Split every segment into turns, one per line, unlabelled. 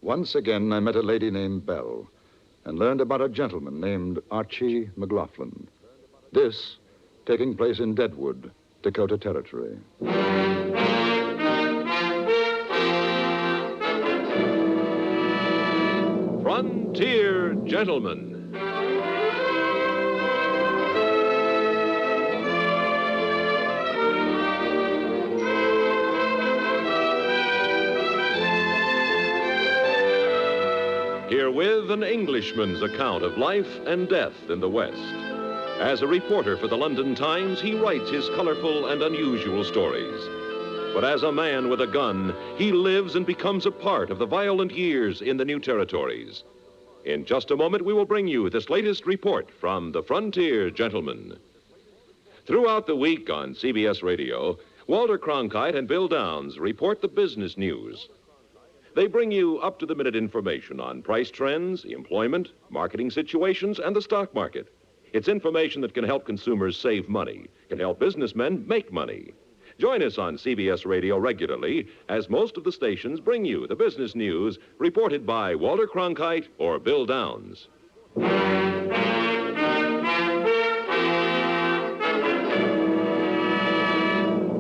Once again, I met a lady named Belle and learned about a gentleman named Archie McLaughlin. This taking place in Deadwood, Dakota Territory.
Frontier Gentlemen. Herewith an Englishman's account of life and death in the West. As a reporter for the London Times, he writes his colorful and unusual stories. But as a man with a gun, he lives and becomes a part of the violent years in the new territories. In just a moment, we will bring you this latest report from the Frontier Gentlemen. Throughout the week on CBS Radio, Walter Cronkite and Bill Downs report the business news. They bring you up-to-the-minute information on price trends, employment, marketing situations, and the stock market. It's information that can help consumers save money, can help businessmen make money. Join us on CBS Radio regularly as most of the stations bring you the business news reported by Walter Cronkite or Bill Downs.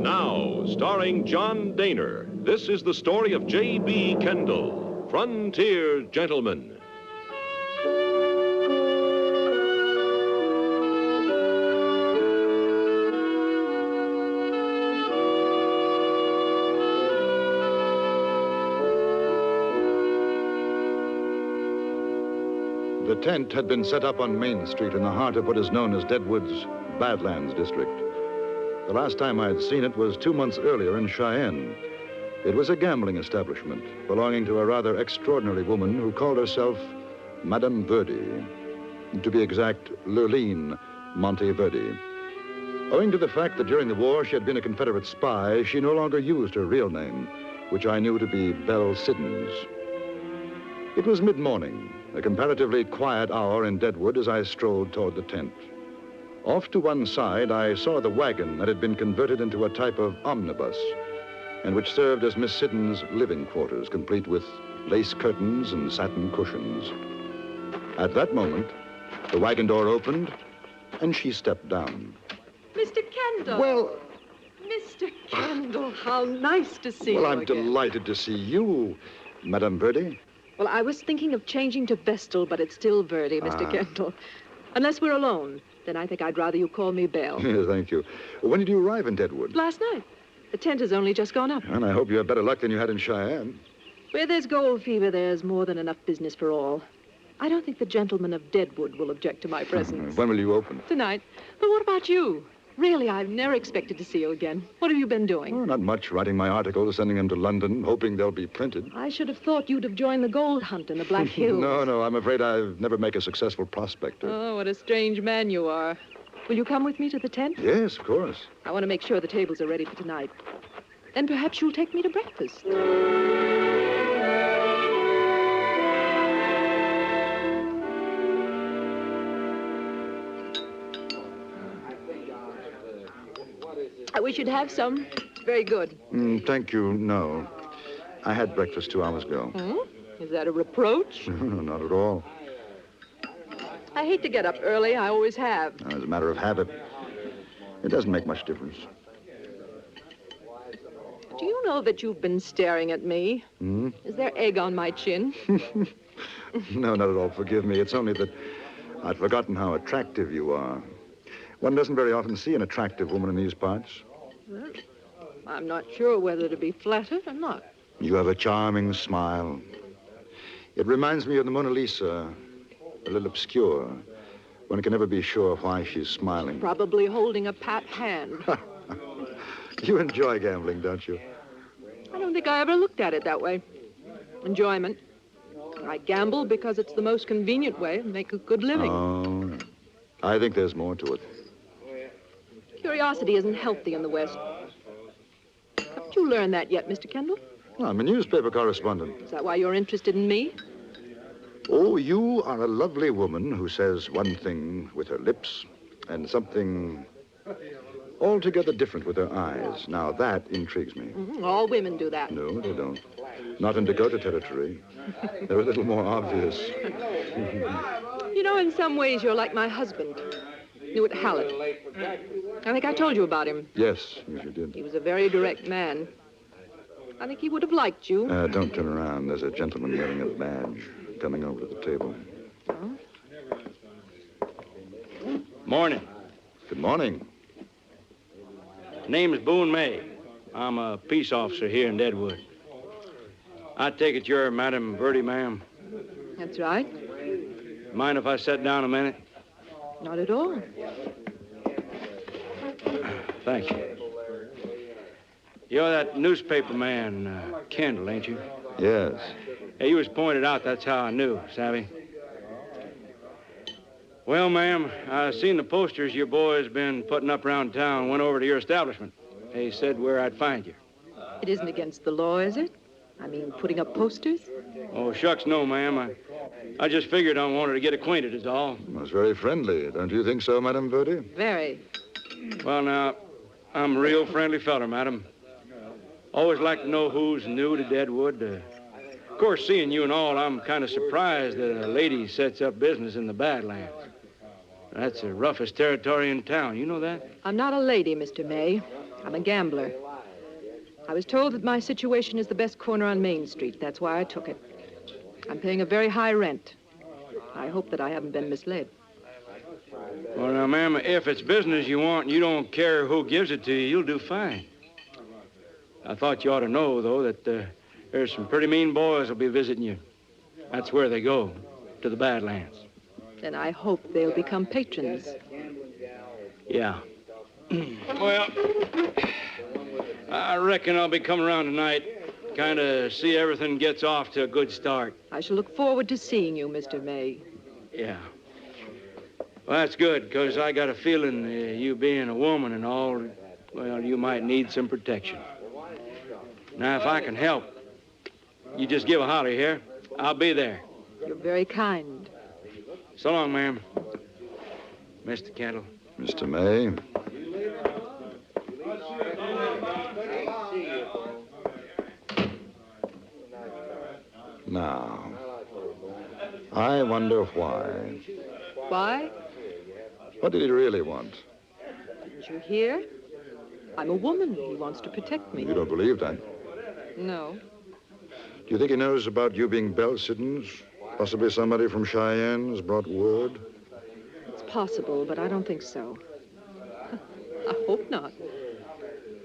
Now, starring John Dehner, this is the story of J.B. Kendle, Frontier Gentlemen.
The tent had been set up on Main Street in the heart of what is known as Deadwood's Badlands District. The last time I had seen it was 2 months earlier in Cheyenne. It was a gambling establishment belonging to a rather extraordinary woman who called herself Madame Verdi. To be exact, Lurleen Monteverdi. Owing to the fact that during the war she had been a Confederate spy, she no longer used her real name, which I knew to be Belle Siddons. It was mid-morning, a comparatively quiet hour in Deadwood as I strolled toward the tent. Off to one side, I saw the wagon that had been converted into a type of omnibus, and which served as Miss Siddons' living quarters, complete with lace curtains and satin cushions. At that moment, the wagon door opened, and she stepped down.
Mr. Kendle.
Well...
Mr. Kendle, how nice to see you
Well, I'm
again.
delighted to see you, Madame Verdi.
Well, I was thinking of changing to Vestal, but it's still Verdi, Mr. Kendle. Unless we're alone, then I think I'd rather you call me Belle.
Yes, thank you. When did you arrive in Deadwood?
Last night. The tent has only just gone up.
And I hope you have better luck than you had in Cheyenne.
Where there's gold fever, there's more than enough business for all. I don't think the gentlemen of Deadwood will object to my presence.
When will you open?
Tonight. But what about you? Really, I've never expected to see you again. What have you been doing?
Oh, not much. Writing my articles, sending them to London, hoping they'll be printed.
I should have thought you'd have joined the gold hunt in the Black Hills.
No, I'm afraid I'll never make a successful prospector.
Oh, what a strange man you are. Will you come with me to the tent?
Yes, of course.
I want to make sure the tables are ready for tonight. Then perhaps you'll take me to breakfast. I wish you'd have some. It's very good.
Thank you, no. I had breakfast 2 hours ago.
Is that a reproach?
No, not at all.
I hate to get up early. I always have.
As a matter of habit. It doesn't make much difference.
Do you know that you've been staring at me? Is there egg on my chin?
No, not at all. Forgive me. It's only that I'd forgotten how attractive you are. One doesn't very often see an attractive woman in these parts.
Well, I'm not sure whether to be flattered or not.
You have a charming smile. It reminds me of the Mona Lisa, a little obscure. One can never be sure why she's smiling.
Probably holding a pat hand.
You enjoy gambling, don't you?
I don't think I ever looked at it that way. Enjoyment. I gamble because it's the most convenient way to make a good living.
Oh, I think there's more to it.
Curiosity isn't healthy in the West. Haven't you learned that yet, Mr. Kendle?
Well, I'm a newspaper correspondent.
Is that why you're interested in me?
Oh, you are a lovely woman who says one thing with her lips and something altogether different with her eyes. Now, that intrigues me.
All women do that.
No, they don't. Not in Dakota Territory. They're a little more obvious.
You know, in some ways, you're like my husband. Knew Hallett. I think I told you about him.
Yes, you did.
He was a very direct man. I think he would have liked you.
Don't turn around. There's a gentleman wearing a badge coming over to the table.
Oh?
Morning.
Good morning.
Name's Boone May. I'm a peace officer here in Deadwood. I take it you're Madam Verdi, ma'am?
That's right.
Mind if I sit down a minute?
Not at all.
Thank you. You're that newspaper man, Kendle, ain't you?
Yes.
Hey, you was pointed out, that's how I knew, savvy? Well, ma'am, I seen the posters your boys been putting up around town. Went over to your establishment. They said where I'd find you.
It isn't against the law, is it? I mean, putting up posters?
Oh, shucks, no, ma'am. I just figured I wanted to get acquainted is all.
That's very friendly. Don't you think so, Madam Verdi?
Very.
Well, now, I'm a real friendly feller, madam. Always like to know who's new to Deadwood. Of course, seeing you and all, I'm kind of surprised that a lady sets up business in the Badlands. That's the roughest territory in town. You know that?
I'm not a lady, Mr. May. I'm a gambler. I was told that my situation is the best corner on Main Street. That's why I took it. I'm paying a very high rent. I hope that I haven't been misled.
Well, now, ma'am, if it's business you want and you don't care who gives it to you, you'll do fine. I thought you ought to know, though, that there's some pretty mean boys will be visiting you. That's where they go, to the Badlands.
Then I hope they'll become patrons.
Yeah. Well, I reckon I'll be coming around tonight. Kind of see everything gets off to a good start.
I shall look forward to seeing you, Mr. May.
Yeah. Well, that's good, because I got a feeling you being a woman and all, well, you might need some protection. Now, if I can help, you just give a holler here. I'll be there.
You're very kind.
So long, ma'am. Mr. Kendle.
Mr. May. Now, I wonder why.
Why?
What did he really want?
Didn't you hear? I'm a woman. He wants to protect me.
You don't believe that?
No.
Do you think he knows about you being Belle Siddons? Possibly somebody from Cheyenne has brought word?
It's possible, but I don't think so. I hope not.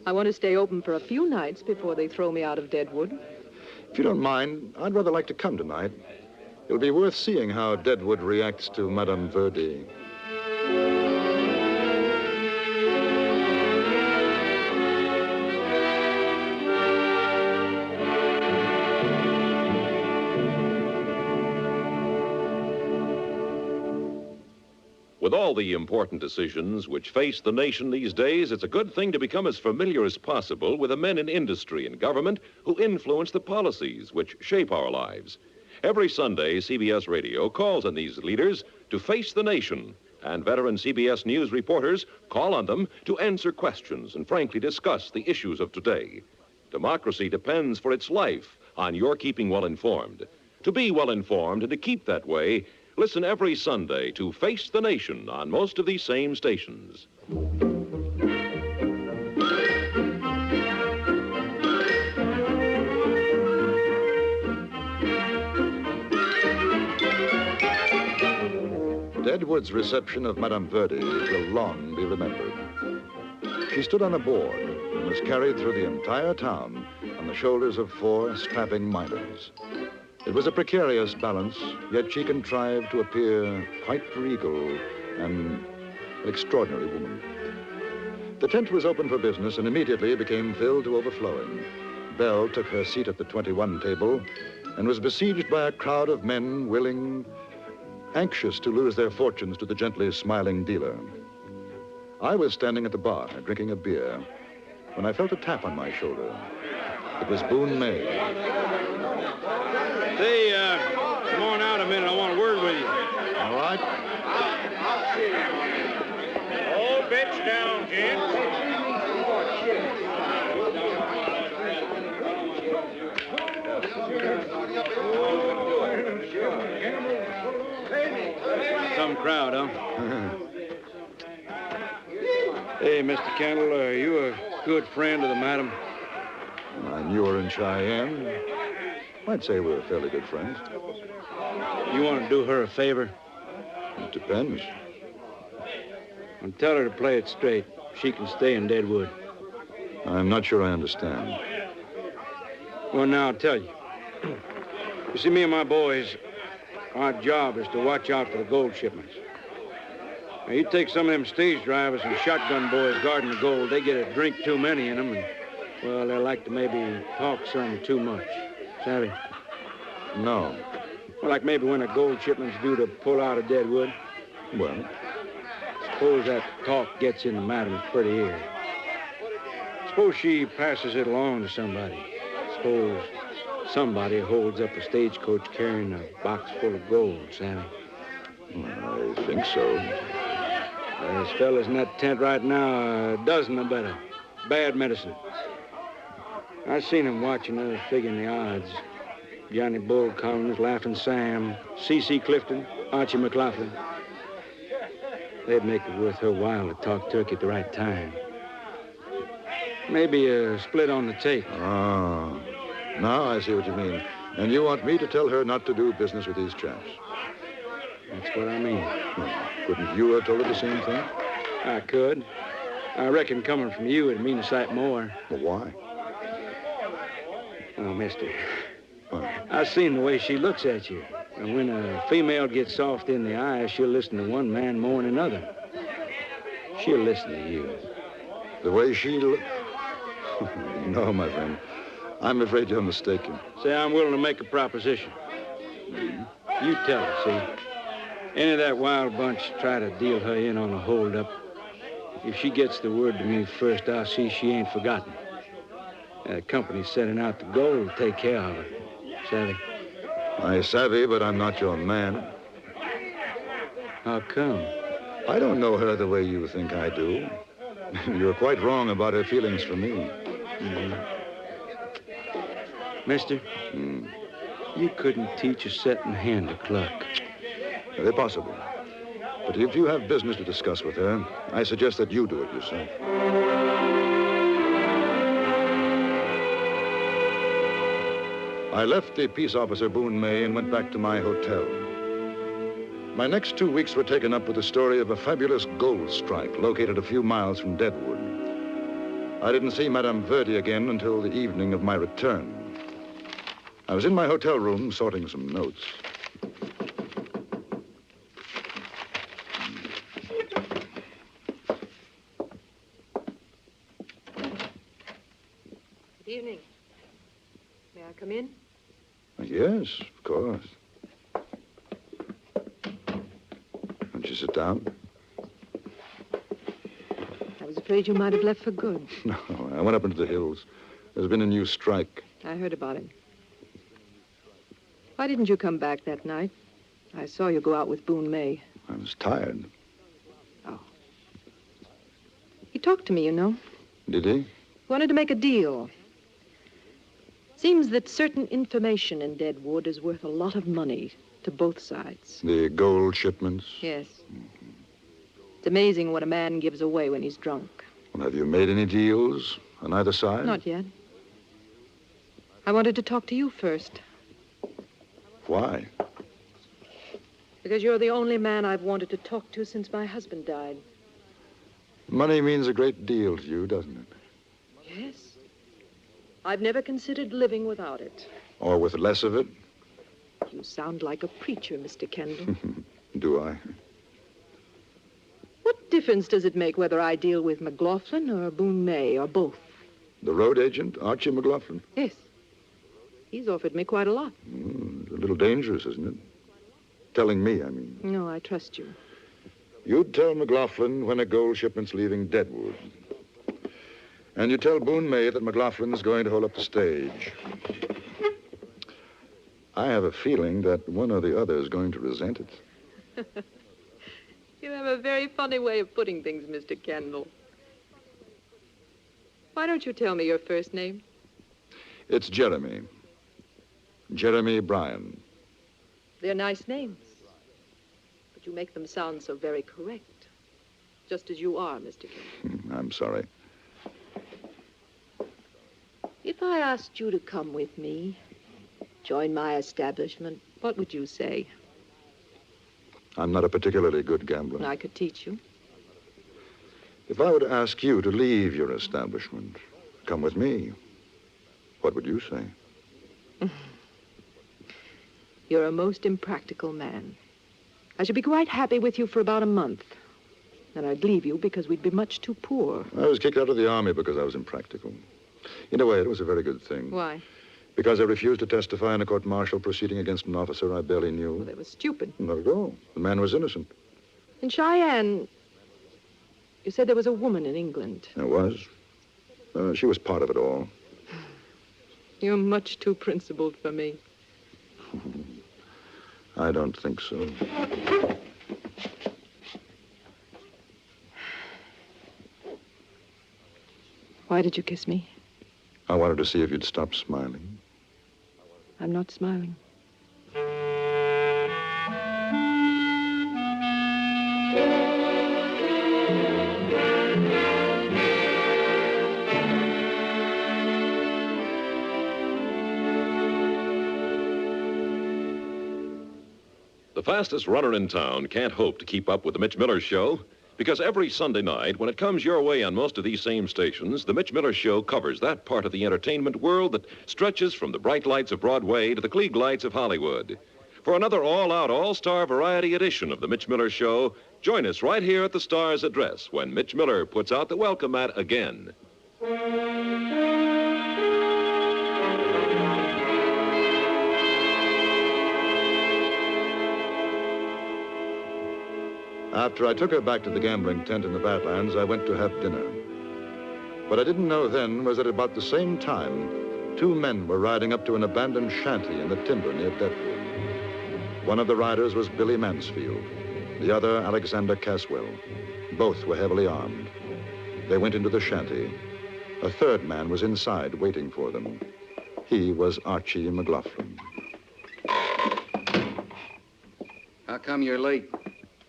I want to stay open for a few nights before they throw me out of Deadwood.
If you don't mind, I'd rather like to come tonight. It'll be worth seeing how Deadwood reacts to Madame Verdi.
With all the important decisions which face the nation these days, it's a good thing to become as familiar as possible with the men in industry and government who influence the policies which shape our lives. Every Sunday, CBS Radio calls on these leaders to face the nation, and veteran CBS News reporters call on them to answer questions and frankly discuss the issues of today. Democracy depends for its life on your keeping well informed. To be well informed and to keep that way, listen every Sunday to Face the Nation on most of these same stations.
Deadwood's reception of Madame Verdi will long be remembered. She stood on a board and was carried through the entire town on the shoulders of 4 strapping miners. It was a precarious balance, yet she contrived to appear quite regal and an extraordinary woman. The tent was open for business and immediately became filled to overflowing. Belle took her seat at the 21 table and was besieged by a crowd of men willing, anxious to lose their fortunes to the gently smiling dealer. I was standing at the bar, drinking a beer, when I felt a tap on my shoulder. It was Boone May.
Say, come on out a minute. I want a word with you.
All right.
Hold bitch down, Jim. Some crowd, huh? Hey, Mr. Kendle, are you a good friend of the madam?
I knew her in Cheyenne. I'd say we're fairly good friends.
You want to do her a favor?
It depends.
And tell her to play it straight. She can stay in Deadwood.
I'm not sure I understand.
Well, now, I'll tell you. You see, me and my boys, our job is to watch out for the gold shipments. Now, you take some of them stage drivers and shotgun boys guarding the gold, they get a drink too many in them, and, well, they like to maybe talk some too much. Savvy?
No.
Well, like maybe when a gold shipment's due to pull out of Deadwood.
Well,
Suppose that talk gets in the madam's pretty ear. Suppose she passes it along to somebody. Suppose somebody holds up a stagecoach carrying a box full of gold, Sammy.
I think so.
There's fellas in that tent right now, a dozen or better. Bad medicine. I seen them watching us, figuring the odds. Johnny Bull Collins, Laughing Sam, C.C. Clifton, Archie McLaughlin. They'd make it worth her while to talk turkey at the right time. Maybe a split on the take.
Ah, now I see what you mean. And you want me to tell her not to do business with these chaps?
That's what I mean.
Well, couldn't you have told her the same thing?
I could. I reckon coming from you it'd mean a sight more.
Well, why?
Oh, mister, I've seen the way she looks at you. And when a female gets soft in the eyes, she'll listen to one man more than another. She'll listen to you.
The way she No, my friend. I'm afraid you're mistaken.
Say, I'm willing to make a proposition. You tell her, see? Any of that wild bunch try to deal her in on a holdup. If she gets the word to me first, I'll see she ain't forgotten. Company's setting out the gold to take care of her. Savvy?
I savvy, but I'm not your man.
How come?
I don't know her the way you think I do. You're quite wrong about her feelings for me.
Mm-hmm. Mister, you couldn't teach a setting hen to cluck.
They're possible. But if you have business to discuss with her, I suggest that you do it yourself. I left the peace officer, Boone May, and went back to my hotel. My next 2 weeks were taken up with the story of a fabulous gold strike located a few miles from Deadwood. I didn't see Madame Verdi again until the evening of my return. I was in my hotel room sorting some notes.
Good evening. May I come in?
Yes, of course. Won't you sit down?
I was afraid you might have left for good.
No, I went up into the hills. There's been a new strike.
I heard about it. Why didn't you come back that night? I saw you go out with Boone May.
I was tired.
Oh. He talked to me, you know.
Did he?
Wanted to make a deal. Seems that certain information in Deadwood is worth a lot of money to both sides.
The gold shipments?
Yes. It's amazing what a man gives away when he's drunk.
Well, have you made any deals on either side?
Not yet. I wanted to talk to you first.
Why?
Because you're the only man I've wanted to talk to since my husband died.
Money means a great deal to you, doesn't it?
Yes. I've never considered living without it.
Or with less of it?
You sound like a preacher, Mr. Kendle.
Do I?
What difference does it make whether I deal with McLaughlin or Boone May or both?
The road agent, Archie McLaughlin?
Yes. He's offered me quite a lot.
It's a little dangerous, isn't it? Telling me, I mean.
No, I trust you.
You'd tell McLaughlin when a gold shipment's leaving Deadwood. And you tell Boone May that McLaughlin's going to hold up the stage. I have a feeling that one or the other is going to resent it.
You have a very funny way of putting things, Mr. Kendle. Why don't you tell me your first name?
It's Jeremy. Jeremy Bryan.
They're nice names. But you make them sound so very correct. Just as you are, Mr. Kendle.
I'm sorry.
If I asked you to come with me, join my establishment, what would you say?
I'm not a particularly good gambler.
I could teach you.
If I were to ask you to leave your establishment, come with me, what would you say?
You're a most impractical man. I should be quite happy with you for about a month. Then I'd leave you because we'd be much too poor.
I was kicked out of the army because I was impractical. In a way, it was a very good thing.
Why?
Because I refused to testify in a court-martial proceeding against an officer I barely knew.
Well, that was stupid.
Not at all. The man was innocent.
In Cheyenne, you said there was a woman in England.
There was. She was part of it all.
You're much too principled for me.
I don't think so.
Why did you kiss me?
I wanted to see if you'd stop smiling.
I'm not smiling.
The fastest runner in town can't hope to keep up with the Mitch Miller Show, because every Sunday night, when it comes your way on most of these same stations, the Mitch Miller Show covers that part of the entertainment world that stretches from the bright lights of Broadway to the Klieg lights of Hollywood. For another all-out, all-star variety edition of the Mitch Miller Show, join us right here at the Star's address when Mitch Miller puts out the welcome mat again.
After I took her back to the gambling tent in the Badlands, I went to have dinner. What I didn't know then was that about the same time, two men were riding up to an abandoned shanty in the timber near Deadwood. One of the riders was Billy Mansfield, the other Alexander Caswell. Both were heavily armed. They went into the shanty. A third man was inside waiting for them. He was Archie McLaughlin.
How come you're late?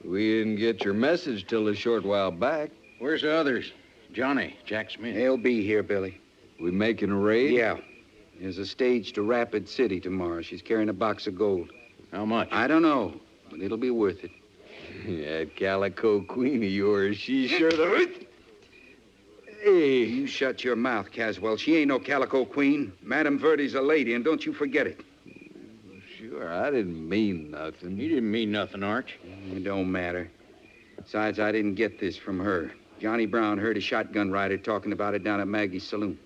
We didn't get your message till a short while back.
Where's the others? Johnny, Jack Smith.
They'll be here, Billy. We making a raid?
Yeah.
There's a stage to Rapid City tomorrow. She's carrying a box of gold.
How much?
I don't know, but it'll be worth it. That calico queen of yours, she's sure the... Hey. You shut your mouth, Caswell. She ain't no calico queen. Madame Verdi's a lady, and don't you forget it. Sure, I didn't mean nothing.
You didn't mean nothing, Arch.
It don't matter. Besides, I didn't get this from her. Johnny Brown heard a shotgun rider talking about it down at Maggie's saloon.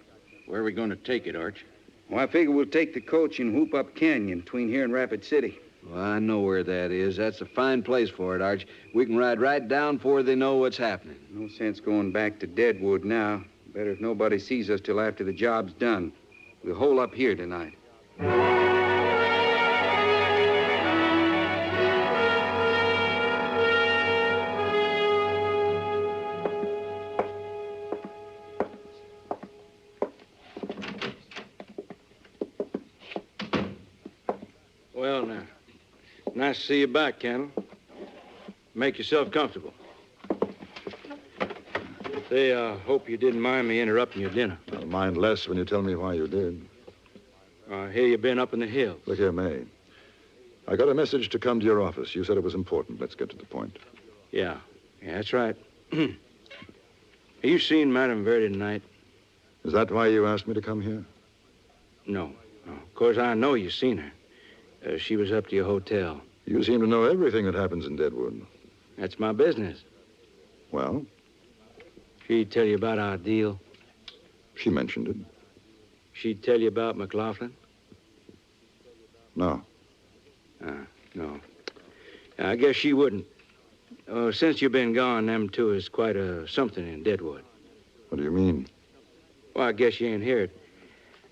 Where are we going to take it, Arch?
Well, I figure we'll take the coach and whoop up Canyon between here and Rapid City.
Well, I know where that is. That's a fine place for it, Arch. We can ride right down before they know what's happening.
No sense going back to Deadwood now. Better if nobody sees us till after the job's done. We'll hole up here tonight.
Well, now, nice to see you back, Kendle. Make yourself comfortable. Say, hope you didn't mind me interrupting your dinner.
I'll mind less when you tell me why you did.
I hear you've been up in the hills.
Look here, May. I got a message to come to your office. You said it was important. Let's get to the point.
Yeah, that's right. Have you seen Madame Verdi tonight?
Is that why you asked me to come here?
No. Of course, I know you've seen her. She was up to your hotel.
You seem to know everything that happens in Deadwood.
That's my business.
Well?
She'd tell you about our deal.
She mentioned it.
She'd tell you about McLaughlin?
No.
No. I guess she wouldn't. Since you've been gone, them two is quite something in Deadwood.
What do you mean?
Well, I guess you ain't hear it.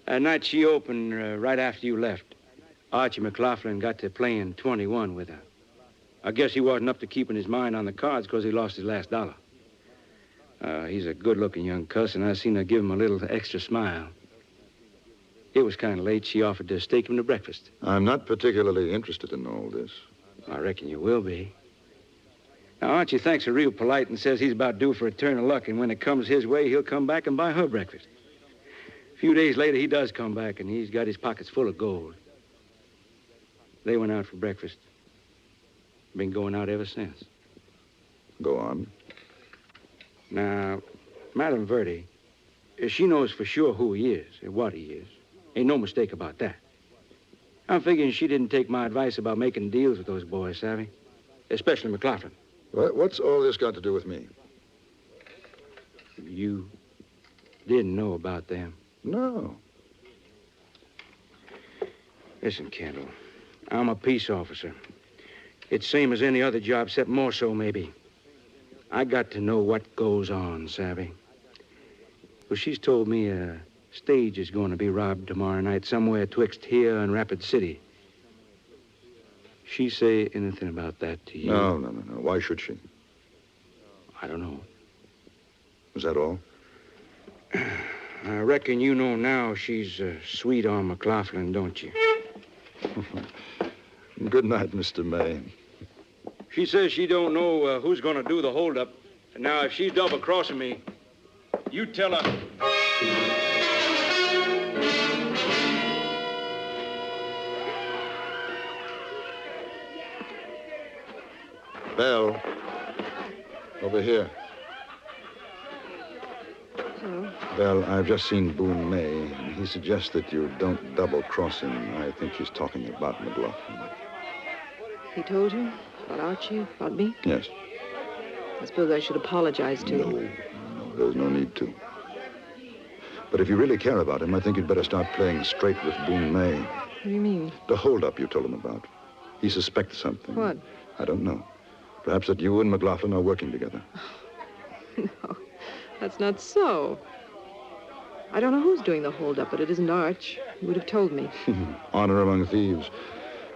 That night she opened right after you left. Archie McLaughlin got to playing 21 with her. I guess he wasn't up to keeping his mind on the cards because he lost his last dollar. He's a good-looking young cuss, and I seen her give him a little extra smile. It was kind of late. She offered to stake him to breakfast.
I'm not particularly interested in all this.
I reckon you will be. Now, Archie thinks her real polite and says he's about due for a turn of luck, and when it comes his way, he'll come back and buy her breakfast. A few days later, he does come back, and he's got his pockets full of gold. They went out for breakfast. Been going out ever since.
Go on.
Now, Madame Verde, she knows for sure who he is and what he is. Ain't no mistake about that. I'm figuring she didn't take my advice about making deals with those boys, savvy? Especially McLaughlin.
What's all this got to do with me?
You didn't know about them.
No.
Listen, Kendle, I'm a peace officer. It's same as any other job, except more so, maybe. I got to know what goes on, savvy? Well, she's told me a stage is going to be robbed tomorrow night somewhere twixt here and Rapid City. She say anything about that to you?
No. Why should she?
I don't know.
Is that all?
I reckon you know now she's sweet on McLaughlin, don't you?
Good night, Mr. May.
She says she don't know who's going to do the holdup. And now, if she's double-crossing me, you tell her.
Belle, over here.
So?
Belle, I've just seen Boone May, and he suggests that you don't double-cross him. I think he's talking about McLaughlin.
He told you? About Archie? About me?
Yes.
I suppose I should apologize to him.
No, there's no need to. But if you really care about him, I think you'd better start playing straight with Boone May.
What do you mean?
The holdup you told him about. He suspects something.
What?
I don't know. Perhaps that you and McLaughlin are working together.
No, that's not so. I don't know who's doing the holdup, but it isn't Arch. He would have told me.
Honor among thieves.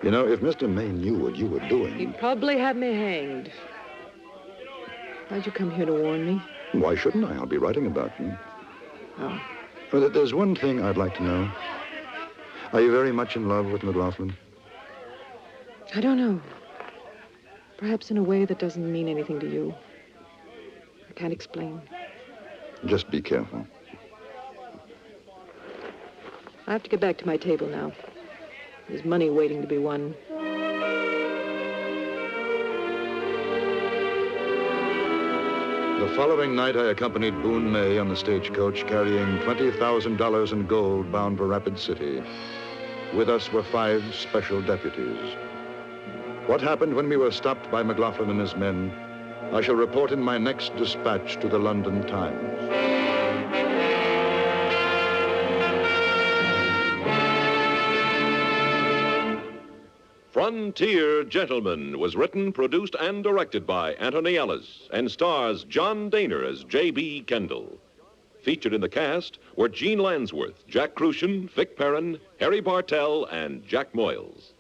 You know, if Mr. May knew what you were doing...
He'd probably have me hanged. Why'd you come here to warn me?
Why shouldn't I? I'll be writing about you.
Oh.
Well, there's one thing I'd like to know. Are you very much in love with McLaughlin?
I don't know. Perhaps in a way that doesn't mean anything to you. I can't explain.
Just be careful.
I have to get back to my table now. There's money waiting to be won.
The following night, I accompanied Boone May on the stagecoach, carrying $20,000 in gold bound for Rapid City. With us were 5 special deputies. What happened when we were stopped by McLaughlin and his men, I shall report in my next dispatch to the London Times.
Frontier Gentleman was written, produced, and directed by Anthony Ellis and stars John Dehner as J.B. Kendle. Featured in the cast were Gene Lansworth, Jack Crucian, Vic Perrin, Harry Bartell, and Jack Moyles.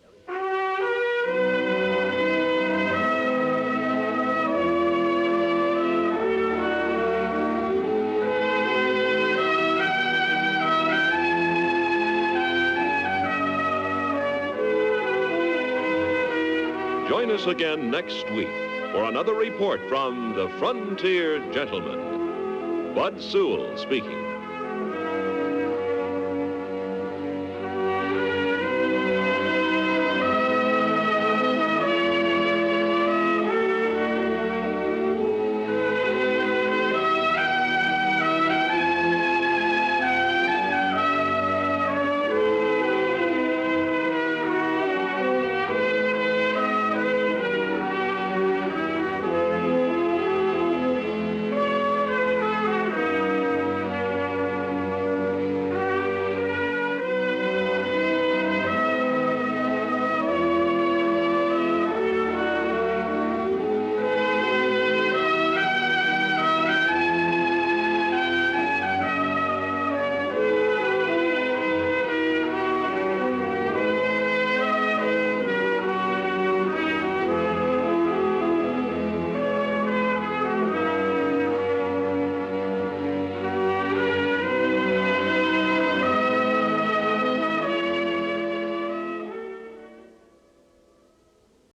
Join us again next week for another report from the Frontier Gentleman. Bud Sewell speaking.